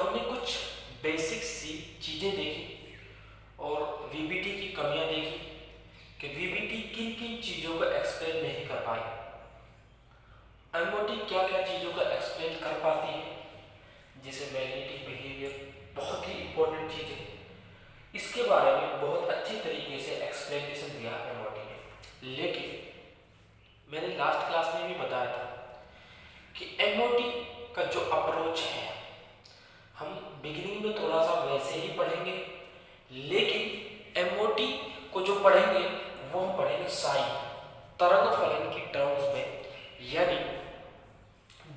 हमने कुछ बेसिक सी चीज़ें देखी और वीबीटी की कमियां देखी कि वीबीटी किन किन चीज़ों को एक्सप्लेन नहीं कर पाई, एमओटी क्या क्या चीज़ों को एक्सप्लेन कर पाती है, जैसे मैग्नेटिक बिहेवियर बहुत ही इंपॉर्टेंट चीज़ है, इसके बारे में बहुत अच्छी तरीके से एक्सप्लेनेशन दिया एमओटी ने। लेकिन मैंने लास्ट क्लास में भी बताया था कि एमओटी का जो अप्रोच है हम बिगिनिंग में थोड़ा सा वैसे ही पढ़ेंगे, लेकिन एमओटी को जो पढ़ेंगे वो हम पढ़ेंगे साइन तरंग फलन की टर्म्स में, यानी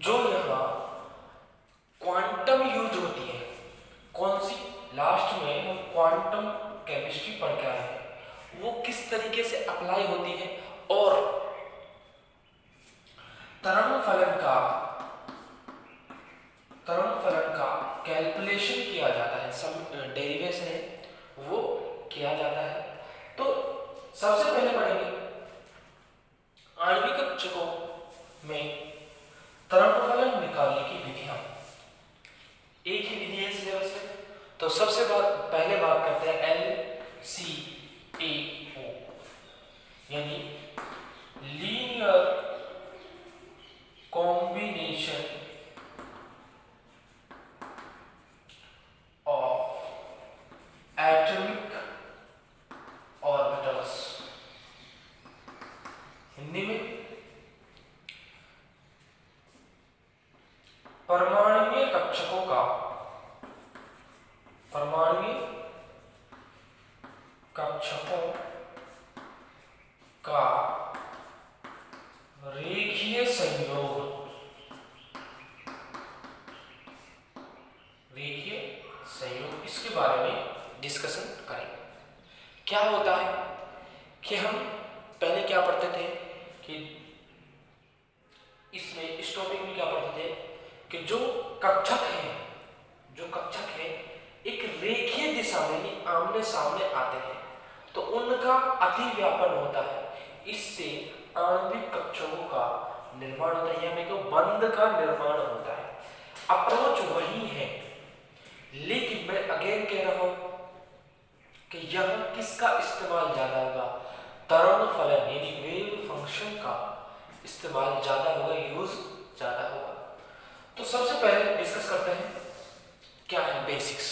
जो यहाँ क्वांटम यूज होती है। कौन सी? लास्ट में हम क्वांटम केमिस्ट्री पढ़ के आए हैं, वो किस तरीके से अप्लाई होती है और तरंग फलन का कैलकुलेशन किया जाता है, सम डेरिवेशन है वो किया जाता है। तो सबसे पहले पढ़ेंगे आणविक कक्षकों में तरंग फलन निकालने की विधियां। एक ही विधि है सिलेबस में, तो सबसे पहले बात करते हैं LCAO यानी linear combination of atomic orbitals. Hindi में परमाणुीय कक्षकों का रेखीय संयोग इसके बारे में डिस्कशन करेंगे। क्या होता है कि हम पहले क्या पढ़ते थे कि इसमें इस टॉपिक में क्या पढ़ते थे कि जो कक्षक है एक रेखीय दिशा में आमने सामने आते हैं तो उनका अतिव्यापन होता है, इससे आणविक कक्षकों का निर्माण होता है, यानी कि बंध का निर्माण होता है। अप्रोच वही है, लेकिन मैं अगेन कह रहा हूं कि यह किसका इस्तेमाल ज्यादा होगा? तरंग फलन यानी वेव फंक्शन का इस्तेमाल ज्यादा होगा, यूज ज्यादा होगा। तो सबसे पहले डिस्कस करते हैं क्या है बेसिक्स।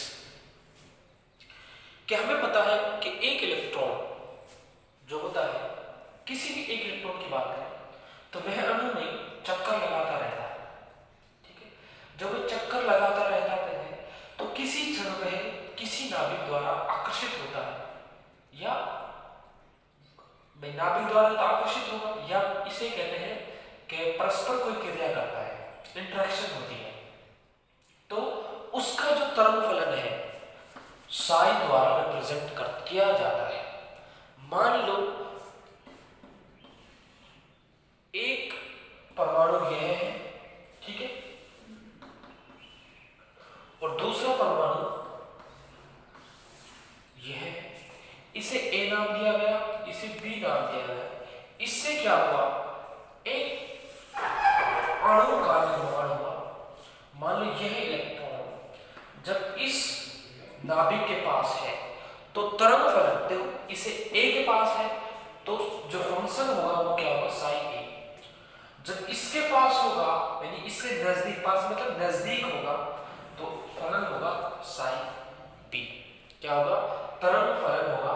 कि हमें पता है कि एक इलेक्ट्रॉन जो होता है, किसी भी एक इलेक्ट्रॉन की बात करें तो वह अणु में चक्कर लगाता रहता है, ठीक है। जब वह चक्कर लगाता रहता है तो किसी क्षण वह किसी नाभिक द्वारा आकर्षित होता है, या नाभिक द्वारा तो आकर्षित होगा, या इसे कहते हैं कि परस्पर कोई क्रिया करता है, इंटरेक्शन होती है, तो उसका जो तरंग फलन है साइन द्वारा रिप्रेजेंट किया जाता है। मान लो एक परमाणु यह है, ठीक है, और दूसरा परमाणु यह है, इसे A नाम दिया गया, इसे B नाम दिया गया। इससे क्या हुआ? एक अणु का निर्माण हुआ। मान लो यह इलेक्ट्रॉन जब इस नाभिक के पास है तो तरंग फलन, देखो इसे A के पास है तो जो फंक्शन होगा वो क्या होगा? Sine A। जब इसके पास होगा यानी इसके नजदीक, पास मतलब नजदीक होगा, तो फलन होगा साइन B। क्या होगा? तरंग फलन होगा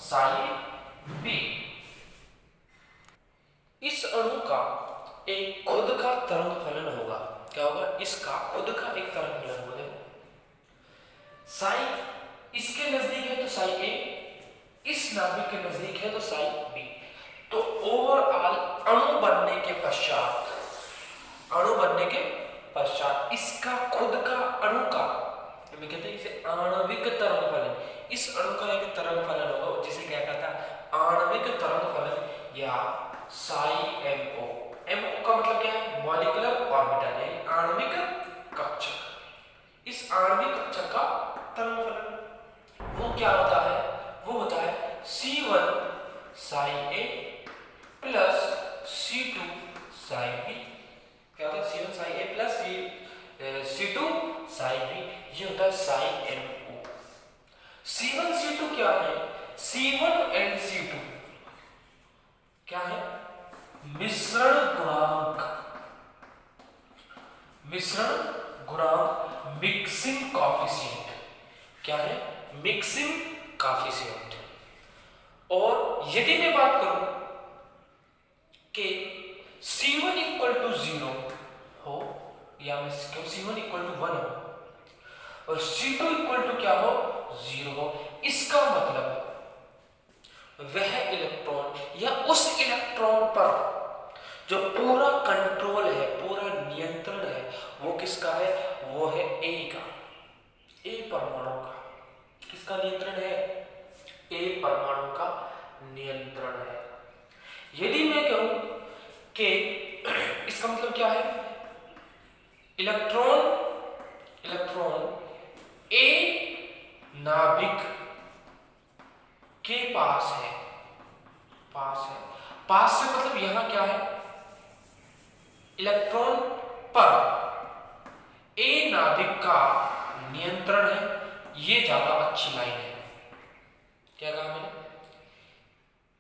साइन B। इस अणु का एक खुद का तरंग फलन होगा। क्या होगा? इसका खुद का एक तरंग फलन होगा। साइन इसके नजदीक है तो साइन A, इस नाभिक के नजदीक है तो साइन B। तो ओवरऑल अणु बनने के पश्चात इसका खुद का अणु का, हम कहते हैं इसे आणविक तरंग फलन, इस अणु का एक तरंग फलन होगा जिसे क्या कहता है? आणविक तरंग फलन या साई MO। MO का मतलब क्या है? मॉलिक्यूलर ऑर्बिटल यानी आणविक कक्षक। इस आणविक कक्षक का तरंग फलन वो क्या होता है? वो होता है C1 sine A plus C2 sine B। क्या होता है? C1 sine A plus C2 sine B, ये होता है साइन MO। C1 C2 क्या है? C1 एंड C2 क्या है? मिश्रण गुणांक, मिश्रण गुणांक, मिक्सिंग कॉफिशिएंट। क्या है? Mixing coefficient. और यदि मैं बात करूं कि C1 इक्वल टू 0 हो या मैं C1 इक्वल टू 1 हो और C2 इक्वल टू क्या हो? 0 हो, इसका मतलब वह इलेक्ट्रॉन या उस इलेक्ट्रॉन पर जो पूरा कंट्रोल है, पूरा नियंत्रण है, वो किसका है? वो है ए का, ए परमाणु का। किसका नियंत्रण है? ए परमाणु का नियंत्रण है। यदि मैं कहूं कि इसका मतलब क्या है? इलेक्ट्रॉन ए नाभिक के पास है, पास से मतलब यहां क्या है? इलेक्ट्रॉन पर ए नाभिक का नियंत्रण है। ये ज्यादा अच्छी लाइन है। क्या कहा मैंने?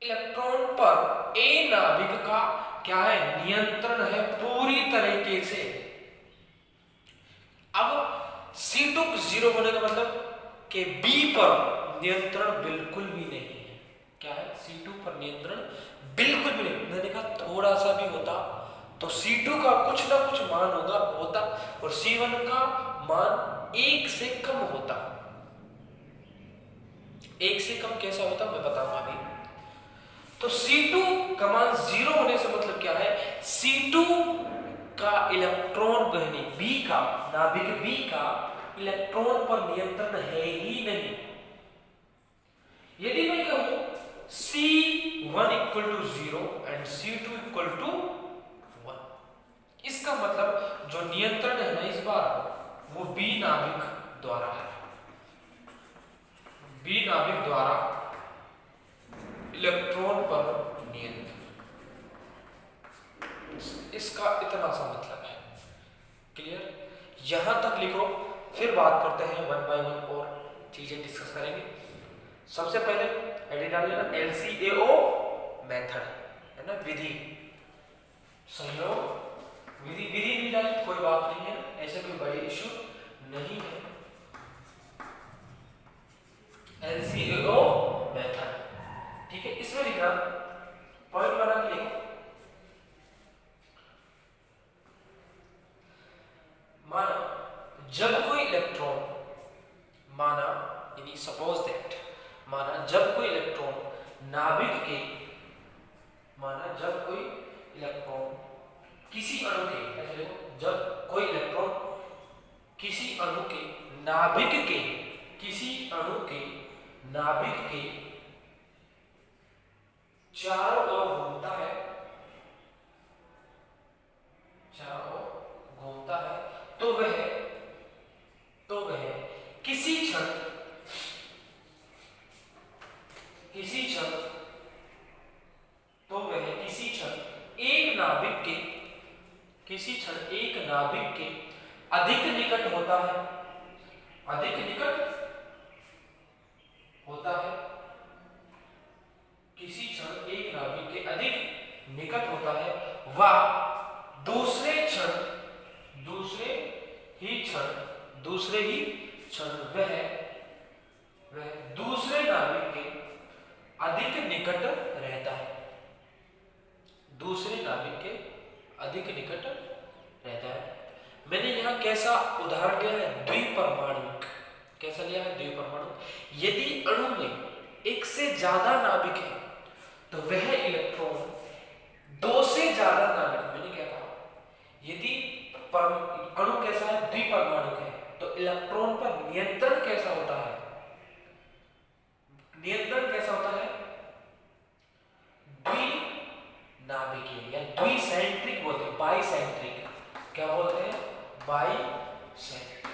इलेक्ट्रॉन पर ए नाभिक का क्या है? नियंत्रण है पूरी तरीके से। अब C2 0 होने का मतलब कि B पर नियंत्रण बिल्कुल भी नहीं है। क्या है? C2 पर नियंत्रण बिल्कुल भी नहीं। मैंने कहा थोड़ा सा भी होता तो C2 का कुछ ना कुछ मान होता और C1 का मान 1 से कम होता। 1 से कम कैसा होता मैं बताऊंगा अभी। तो C2 का मान 0 होने से मतलब क्या है? C2 का इलेक्ट्रॉन कहने B का, नाभिक B का इलेक्ट्रॉन पर नियंत्रण है ही नहीं। यदि मैं कहूं C1 equal to 0 and C2 equal to 1, इसका मतलब जो नियंत्रण है ना इस बार वो B नाभिक द्वारा है। B नाभिक द्वारा इलेक्ट्रॉन पर नियंत्रण, इसका इतना सा मतलब है। क्लियर? यहां तक लिखो, फिर बात करते हैं 1 बाय 1 और चीजें डिस्कस करेंगे। सबसे पहले एडिट डाल लेना LCAO मेथड है ना, विधि, संयोग विधि। विधि भी डाल, कोई बात नहीं है, ऐसे कोई बड़ी इश्यू नहीं है। LCAO मेथड, ठीक है। इसमें लिखना, पॉइंट बना के लिखो। माना जब कोई इलेक्ट्रॉन, माना यानी सपोज दैट, माना जब कोई इलेक्ट्रॉन नाभिक के, माना जब कोई इलेक्ट्रॉन किसी अणु के, ऐसे देखो, जब कोई इलेक्ट्रॉन किसी अणु के नाभिक के, किसी अणु के नाभिक के चारों ओर घूमता है, चारों ओर घूमता है, तो वह किसी क्षण एक नाभिक के अधिक निकट होता है, अधिक निकट होता है, किसी क्षण एक नाभिक के अधिक निकट होता है, वह दूसरे ही क्षण वह दूसरे नाभिक के अधिक निकट रहता है, दूसरे नाभिक के अधिक निकट रहता है। मैंने यहां कैसा उदाहरण लिया है? द्विपरमाणुक। कैसा लिया है? द्विपरमाणुक। यदि अणु में एक से ज्यादा नाभिक है तो वह इलेक्ट्रॉन दो से ज्यादा नाभिक, मैंने क्या कहा? यदि अणु कैसा है? द्विपरमाणुक है, तो इलेक्ट्रॉन पर नियंत्रण कैसा होता है? नियंत्रण कैसा होता है? द्विनाभिकीय या द्विसेंट्रिक बोलते हैं, बाइसेंट्रिक। क्या बोलते हैं? बाइसेंट्रिक।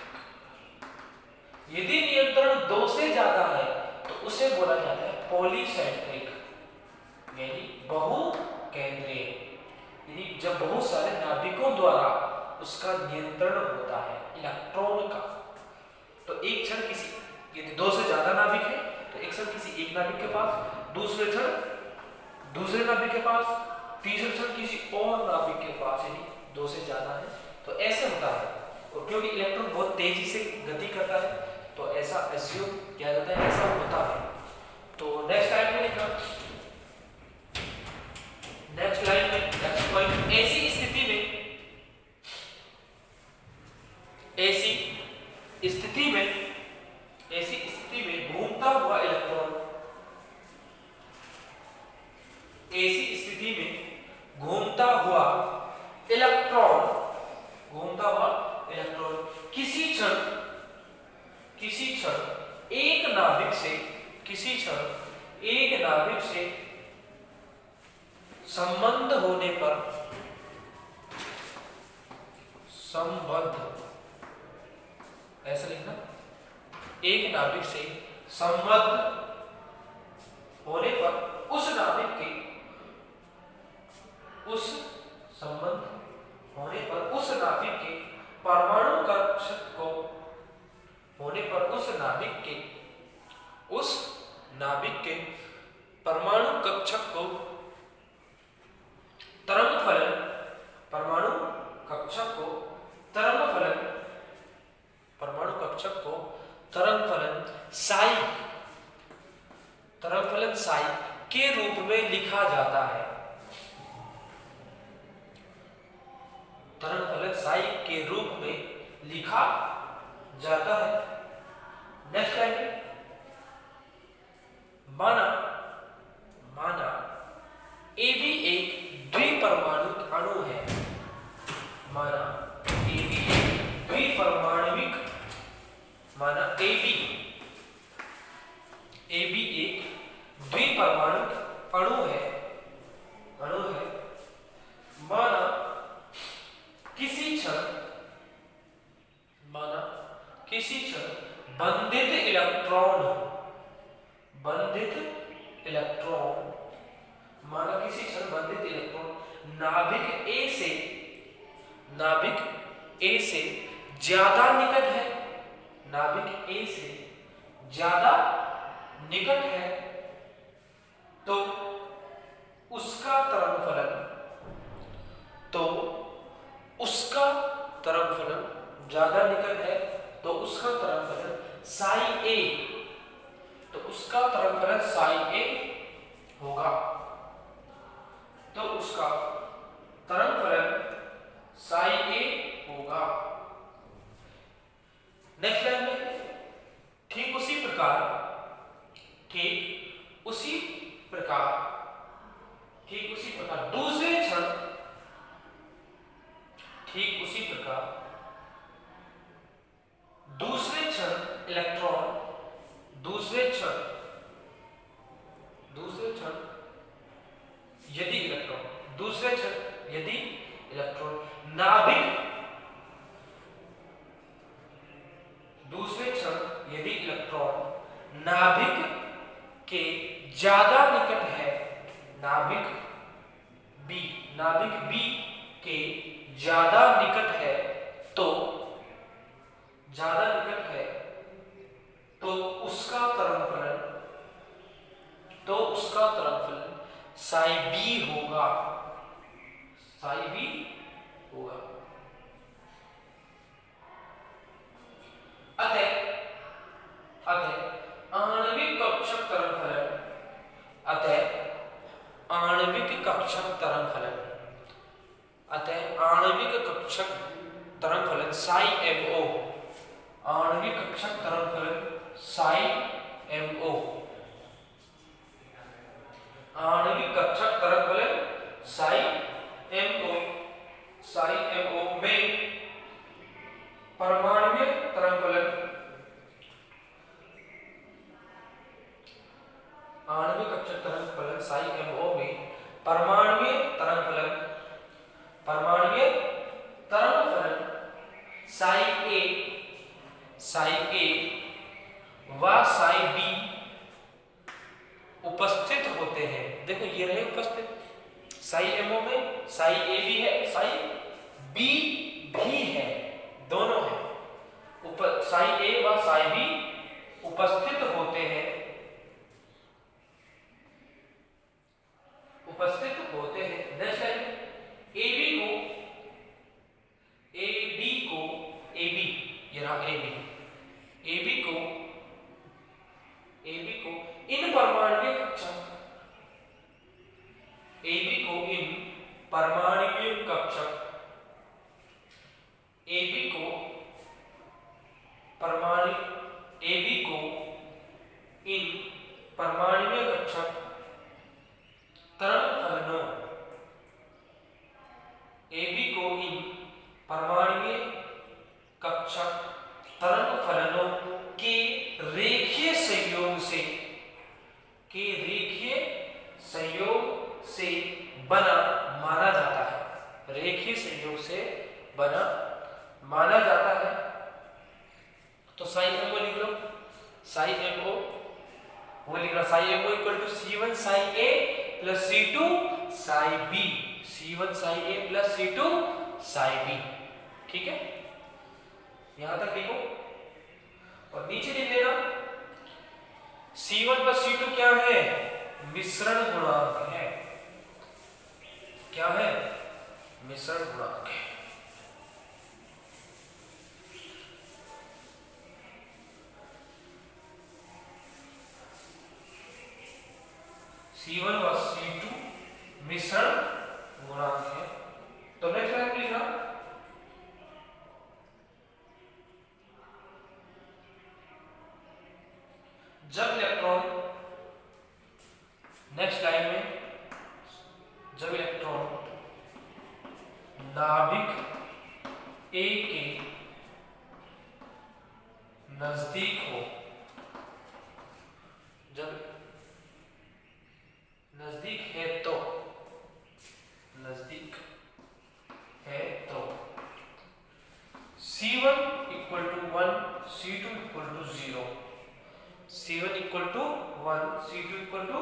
यदि नियंत्रण 2 से ज्यादा है तो उसे बोला जाता है पॉलीसेंट्रिक, यानी बहुकेंद्रीय। यानी जब बहुत सारे नाभिकों द्वारा उसका नियंत्रण होता है इलेक्ट्रॉन का। तो एक क्षण किसी, यदि दो से ज्यादा नाभिक है तो एक क्षण किसी एक नाभिक के पास, दूसरे क्षण दूसरे नाभिक के पास, तीसरे क्षण किसी और नाभिक के पास, यानी दो से ज्यादा है तो ऐसे होता है। और क्योंकि इलेक्ट्रॉन बहुत तेजी से गति करता है तो ऐसा एज्यूम किया जाता है ऐसा होता है। तो नेक्स्ट लाइन में लिखा, नेक्स्ट लाइन में नेक्स्ट पॉइंट, ऐसी स्थिति में घूमता हुआ इलेक्ट्रॉन, ऐसी स्थिति में घूमता हुआ इलेक्ट्रॉन किसी क्षण एक नाभिक से संबंध होने पर, ऐसा लिखना, एक नाभिक से संबद्ध होने पर उस नाभिक के परमाणु कक्षक को तरंग फलन साई के रूप में लिखा जाता है। तरंग फलन साई के रूप में लिखा जाता है। नेक्स्ट लाइन, माना ए भी एक द्विपरमाणुक अणु है। माना ए भी एक द्विपरमाणुक, माना ए भी एक द्विपरमाणुक अणु है। माना किसी क्षण बंधित इलेक्ट्रॉन, माना किसी क्षण बंधित इलेक्ट्रॉन नाभिक ए से ज्यादा निकट है, तो उसका तरंग फलन ज्यादा निकट है तो उसका तरंग फलन साई ए, तो उसका तरंग फलन साई ए होगा। तो उसका तरंग फलन साई ए होगा। नेक्स्ट लाइन में ठीक उसी प्रकार दूसरे क्षण इलेक्ट्रॉन यदि इलेक्ट्रॉन नाभिक के ज्यादा निकट है, नाभिक बी के ज्यादा निकट है, तो उसका तरंग फलन साई बी होगा। अतः आणविक कक्षक तरंग फलन साई MO, आणविक कक्षक तरंग फलन साई MO, आणविक कक्षक तरंग फलन साई MO में परमाणुीय तरंग फलन, आणविक कक्षक तरंग फलन साई MO में परमाणुीय तरंग फलन साई ए व साई बी उपस्थित होते हैं। देखो ये रहे उपस्थित, साई MO में साई ए भी है, साई बी भी है, दोनों है। साई ए व साई बी उपस्थित होते हैं, उपस्थित होते हैं। नेक्स्ट लाइन AB को ये रहा AB को इन परमाणुीय कक्षक, AB को इन परमाणुीय कक्षक, AB को इन परमाणुीय कक्षक तरंग फलनों, AB को इन परमाणुीय कक्षक तरंग फलनों के रेखीय संयोग से बना माना जाता है, रेखीय संयोग से बना माना जाता है। तो साई एमओ लिख लो, साई एमओ वो लिख रहा, psi MO equal to C1 psi A plus C2 psi B, C1 psi A plus C2 psi B. ठीक है, यहां तक लिखो और नीचे लिख लेना C1 प्लस C2 क्या है, मिश्रण गुणांक है। क्या है, मिश्रण गुणांक है। C1 व C2 मिश्रण गुणांक है। तो नेक्स्ट लाइन लिखना, जब इलेक्ट्रॉन, नेक्स्ट लाइन में, जब इलेक्ट्रॉन नाभिक A के नजदीक हो, जब नजदीक है तो C1 equal to 1 C2 equal to 0, C1 equal to 1 C2 equal to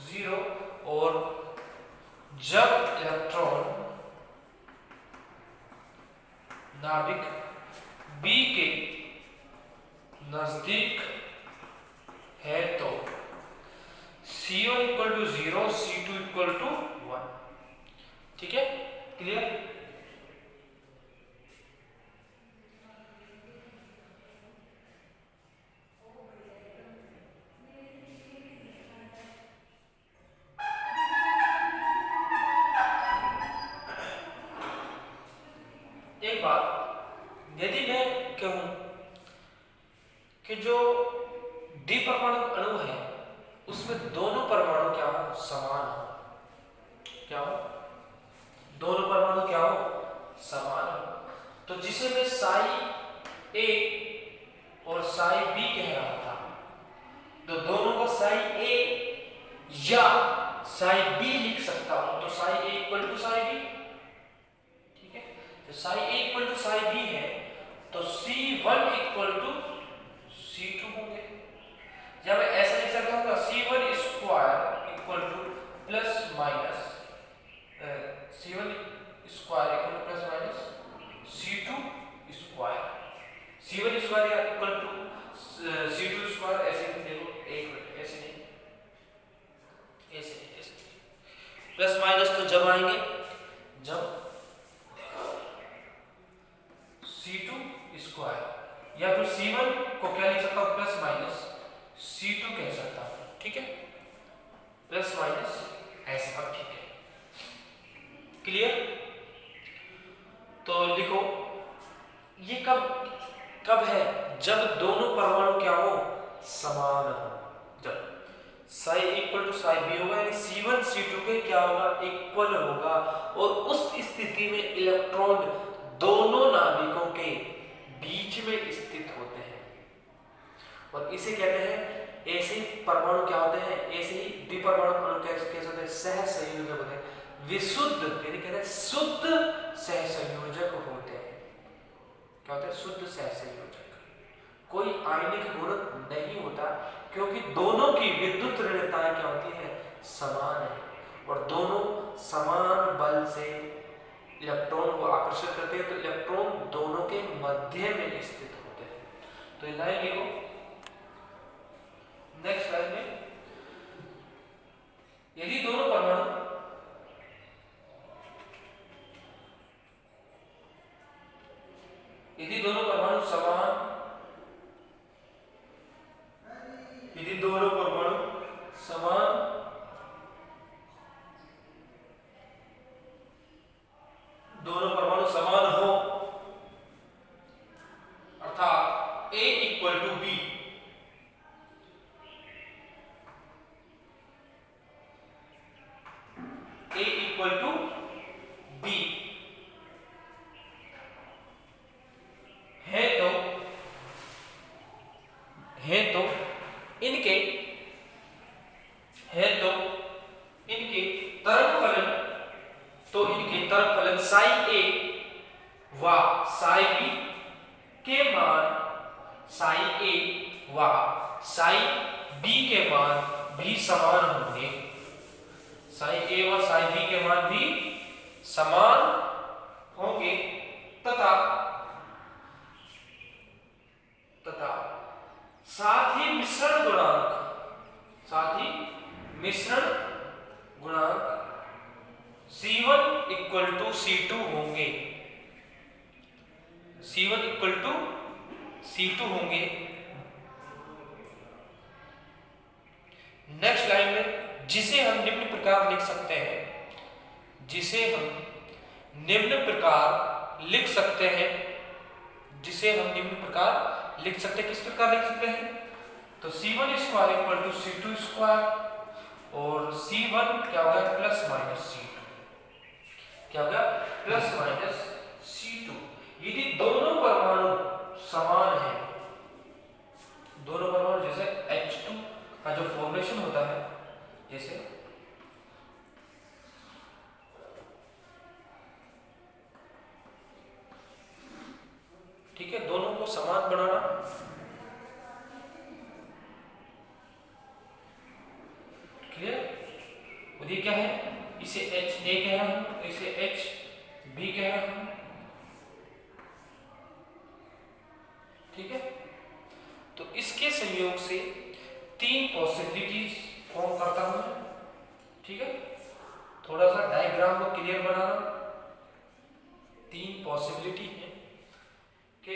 0। और जब इलेक्ट्रॉन नाभिक B के नजदीक है तो C1 equal to 0 C2 equal to 1। ठीक है, क्लियर। एक बात, यदि मैं कहूं कि जो द्विपरमाणु अणु है उसमें दोनों परमाणु क्या हो, समान हो, क्या हो, दोनों परमाणु क्या हो, समान हो। तो जिसे मैं साई ए और साई बी कह रहा था, तो दोनों को साई ए या साई बी लिख सकता हूं। तो साई ए इक्वल टू साई बी, ठीक है। तो साई ए इक्वल टू साई बी है तो C1 इक्वल टू C2 होंगे। जब मैं ऐसा लिख सकता हूं C1 square equal to plus minus C1 square equal to plus minus C2 square, C1 square equal to C2 square. ऐसे देखो, एक मिनट, ऐसे नहीं, ऐसे प्लस माइनस तो जब आएंगे जब C2 स्क्वायर, या फिर C1 को क्या लिख सकता हूं, प्लस माइनस C2 कह सकता हूं। ठीक है, प्लस माइनस ऐसे, अब ठीक है, क्लियर। तो लिखो, ये कब है, जब दोनों परमाणु क्या हो, समान हो। जब psi equal to psi B होगा, यानी C1 C2 के क्या होगा, इक्वल होगा। और उस स्थिति में इलेक्ट्रॉन दोनों नाभिकों के बीच में स्थित होते हैं, और इसे कहते हैं, ऐसे ही परमाणु क्या होते हैं, ऐसे ही द्विपरमाणु अणु कैसे होते हैं, सहसंयोजक होते हैं। विशुद्ध यानी कहते हैं शुद्ध सहसंयोजक होते हैं। क्या होता है, शुद्ध सहसंयोजक। कोई आयनिक गुण नहीं होता, क्योंकि दोनों की विद्युत ऋणताएं क्या होती है, समान है, और दोनों समान बल से इलेक्ट्रॉन को आकर्षित करते हैं, तो इलेक्ट्रॉन दोनों के मध्य में स्थित होते हैं। तो ये लाइन लिखो। नेक्स्ट लाइन में यदि दोनों परमाणु समान, यदि दोनों परमाणु समान हो, अर्थात A equal to B, A equal to B इनके तरफ फलन साई A व साई B के मान, साई A व साई B के मान भी समान होंगे। साई A व साई B के मान भी समान होंगे तथा साथ ही मिश्रण गुणांक C1 इक्वल टू C2 होंगे। C1 इक्वल टू C2 होंगे। नेक्स्ट लाइन में जिसे हम निम्न प्रकार लिख सकते हैं, किस प्रकार लिख सकते हैं? तो C1 square equal to C2 square, और C1 क्या होगा प्लस माइनस C2, क्या होगा प्लस माइनस C2। यदि दोनों परमाणु समान है, दोनों परमाणु जैसे H2 का जो फॉर्मेशन होता है, जैसे ठीक है, दोनों को समान बनाना, क्लियर? और ये क्या है, इसे HA कह रहा हूं, इसे HB कह रहा हूं, ठीक है। तो इसके संयोग से तीन पॉसिबिलिटीज फॉर्म करता हूं, ठीक है। थोड़ा सा डायग्राम को क्लियर बनाना, तीन पॉसिबिलिटी है कि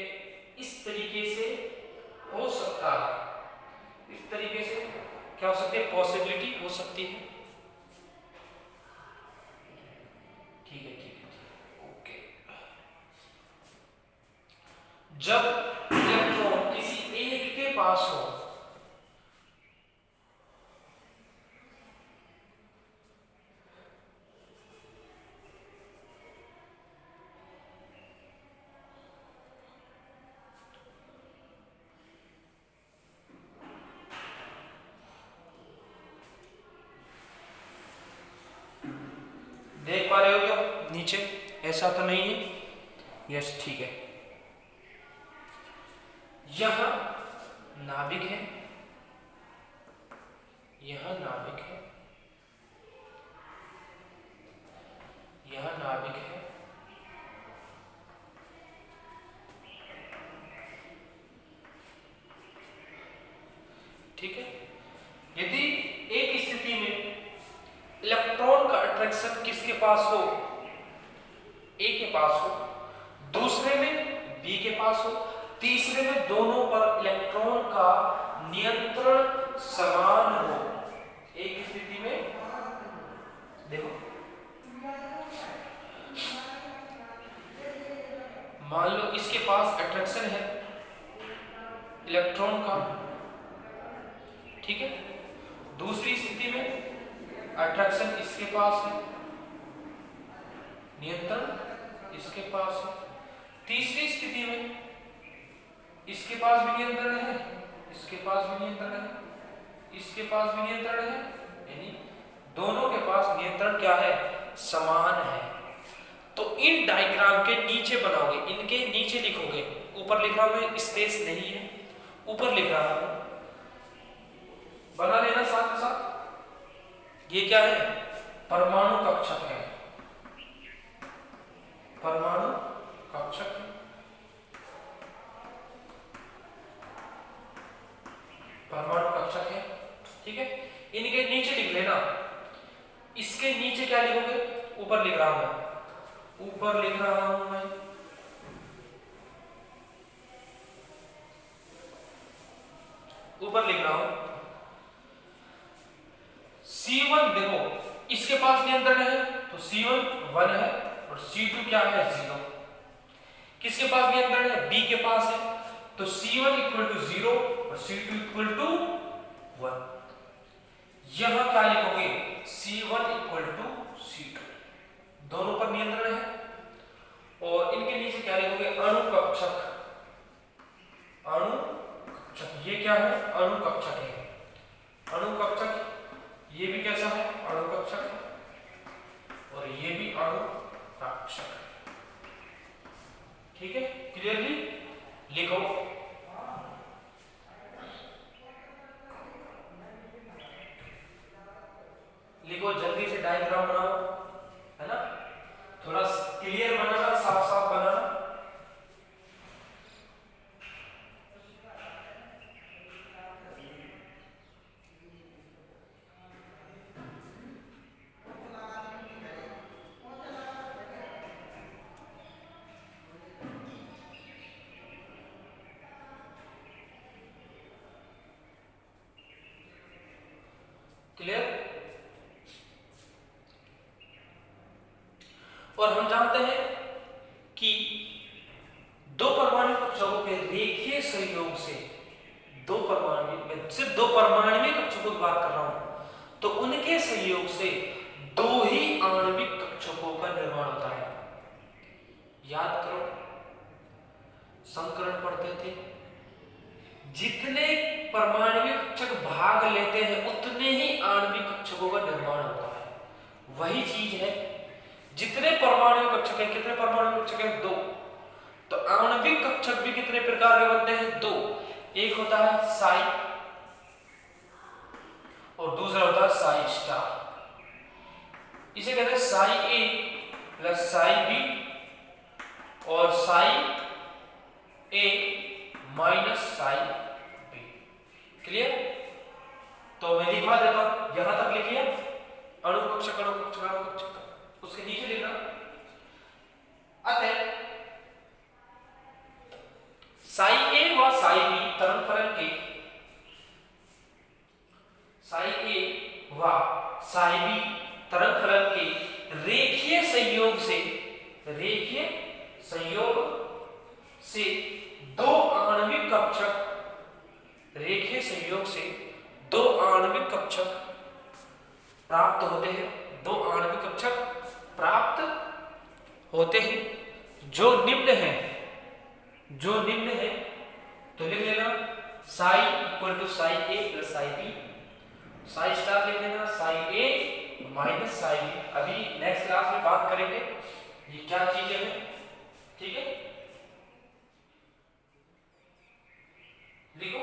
इस तरीके से हो सकता है, इस तरीके से क्या हो सकती है, पॉसिबिलिटी हो सकती है, ठीक है, ओके। जब इलेक्ट्रॉन किसी एक के पास हो, देख पा रहे हो क्या नीचे? ऐसा तो नहीं है, यस ठीक है। यहां नाभिक है, यहां नाभिक है, यहां नाभिक है, ठीक है। यदि एक स्थिति में इलेक्ट्रॉन का अट्रैक्शन किसके पास हो, ए के पास हो, दूसरे में बी के पास हो, तीसरे में दोनों पर इलेक्ट्रॉन का नियंत्रण समान हो, एक स्थिति में देखो, मान लो इसके पास अट्रैक्शन है इलेक्ट्रॉन का, ठीक है, दूसरी स्थिति में अट्रैक्शन इसके पास है, नियंत्रण इसके पास है, तीसरी स्थिति में इसके पास भी नियंत्रण है, इसके पास भी नियंत्रण है, इसके पास भी नियंत्रण है, यानी दोनों के पास नियंत्रण क्या है, समान है। तो इन डायग्राम के नीचे बनाओगे, इनके नीचे लिखोगे, ऊपर लिख रहा हूं, स्पेस नहीं है, ऊपर लिख रहा हूं, बना लेना साथ के साथ। ये क्या है, परमाणु कक्षक है, परमाणु कक्षक है, परमाणु कक्षक है। ठीक है, इनके नीचे लिख लेना, इसके नीचे क्या लिखोगे, ऊपर लिख रहा हूं मैं, ऊपर लिख रहा हूं मैं, ऊपर लिख रहा हूं C1। देखो इसके पास नियंत्रण है तो C1 1 है और C2 क्या है 0। किसके पास नियंत्रण है, B के पास है, तो C1 इक्वल टू 0 और C2 इक्वल टू 1। यहां क्या लिखोगे, C1 इक्वल टू C2, दोनों पर नियंत्रण है। और इनके नीचे क्या लिखोगे, अणु कक्षक, अणु कक्षक, ये क्या है, अणु कक्षक है, अणु कक्षक। ये भी कैसा है, अणु कक्षक है, और ये भी अणु कक्षक है। ठीक है, क्लियरली लिखो। लिखो जल्दी से, डायग्राम बनाओ, है ना, थोड़ा क्लियर बनाना, साफ साफ बनाना। क्लियर। और हम जानते हैं कि दो परमाणु कक्षकों के रेखीय संयोग से, दो परमाणु, मैं सिर्फ दो परमाणु कक्षकों की बात कर रहा हूं, तो उनके संयोग से दो ही आणविक कक्षकों का निर्माण होता है। याद करो, संकरण पढ़ते थे, जितने परमाणविक कक्षक भाग लेते हैं उतने ही आणविक कक्षकों का निर्माण होता है। वही चीज है, जितने परमाणु कक्षक है, कितने परमाणु कक्षक है, दो, तो आणविक कक्षक भी कितने प्रकार के बनते हैं, दो। एक होता है साई और दूसरा होता है साई स्टार। इसे कहते हैं Sai A plus psi B और Sai A minus psi B. Clear. तो मैं लिखवा देता हूं, यहां तक लिखिए, अणु कक्षक, अणु कक्षक, अणु कक्षक, उसके नीचे लिखना, अतः साई ए व साई बी तरंग फलन के, साई ए व साई बी तरंग फलन के रेखीय संयोग से, रेखीय संयोग से दो आणविक कक्षक, रेखीय संयोग से दो आणविक कक्षक प्राप्त होते हैं, दो आणविक कक्षक प्राप्त होते हैं जो निम्न है, जो निम्न है। तो लिख लेना psi equal to psi A plus psi B, psi star लिख लेना psi A minus psi B. अभी नेक्स्ट क्लास में बात करेंगे ये क्या चीजें हैं। ठीक है, लिखो।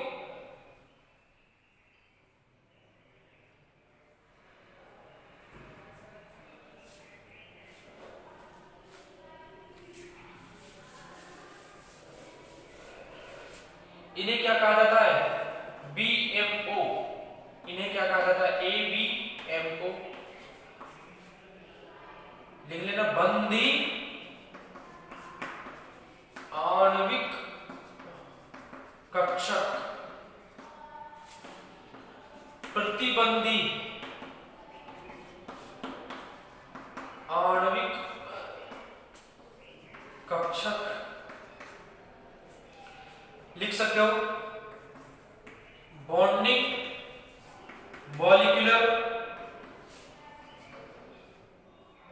इन्हें क्या कहा जाता है, BMO, इन्हें क्या कहा जाता है, ABMO। लिख लेना बंदी आणविक कक्षक, प्रतिबंधी आणविक कक्षक। लिख सकते हो बॉन्डिंग मॉलिक्यूलर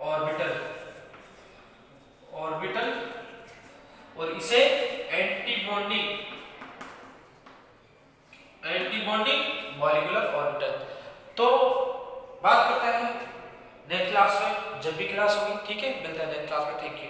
ऑर्बिटल, ऑर्बिटल, और इसे anti bonding, anti bonding molecular orbital. तो बात करते हैं नेक्स्ट क्लास में, जब भी क्लास होगी। ठीक है, मिलते हैं नेक्स्ट क्लास में। Thank you.